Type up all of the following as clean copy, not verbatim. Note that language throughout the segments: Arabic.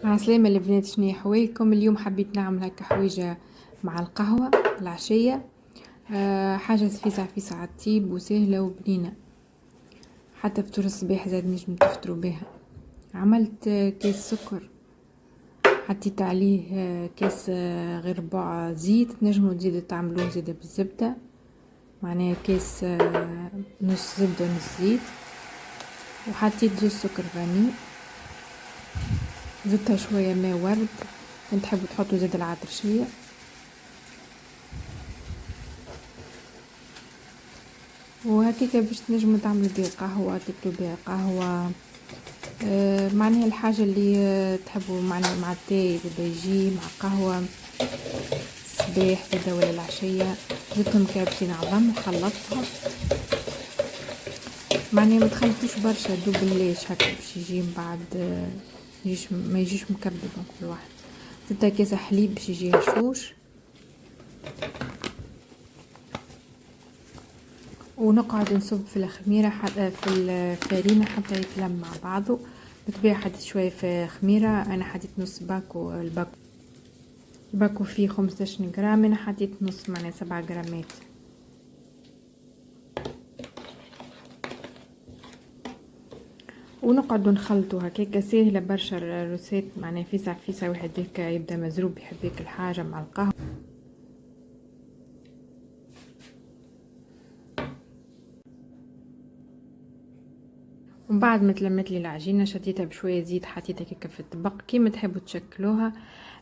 عسلامة البنات، شنو حوالكم؟ اليوم حبيت نعمل هكا حويجة مع القهوة العشية. حاجة فيسع فيسع على الطيب وسهلة وبنينة، حتى فطور الصباح زاد نجم تفطروا بها. عملت كيس سكر، حطيت عليه كيس غير ربع زيت. تنجموا تزيدوا تعملوه زيادة بالزبدة، معناها كيس نص زبدة ونص زيت. وحطيت زوز سكر فاني، زدتها شوية ماء ورد، كنت تحبوا تحطوا زيت العطرشية. وهكيكا باش تنجموا تعملوا بها قهوة، تاكلوا بها قهوة. معناها الحاجة اللي تحبوا، معناها مع التاي زادا يجي مع قهوة الصباح زادا ولا العشية. زدتهم كابتين عظم وخلطتهم، معناها ما تخلطوش برشا، دوب الليش هكا باش يجي من بعد ما يجيش مكربل كل واحد. زدتها كيس حليب باش يجي هشوش، ونقعد نصب في الخميرة حتى في الفارينة حتى يتلم مع بعضه. بالطبيعة حطيت شوية في خميرة، أنا حطيت نص باكو. الباكو فيه 15 جرام، أنا حطيت نص، معناها 7 جرامات. ونقعد نخلطو هكاكا، ساهلة برشا الروسات، معناها فيسع فيسع واحد هكا يبدا مزروب يحب ياكل حاجة مع القهوة. ومن بعد ما تلمت لي العجينه شديتها بشويه زيت، حطيتها هكاكا في الطبق كيما تحبوا تشكلوها.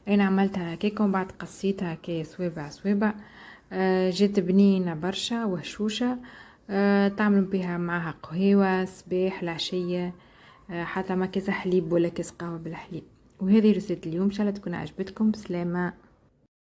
انا عملتها هكاكا ومن بعد قصيتها هكا صوابع صوابع. جات بنينه برشا وهشوشه. تعملوا بها معها قهوه صباح العشيه، حتى ما كيس حليب ولا كيس قهوه بالحليب. وهذه رسالة اليوم، ان شاء الله تكون عجبتكم. سلامه.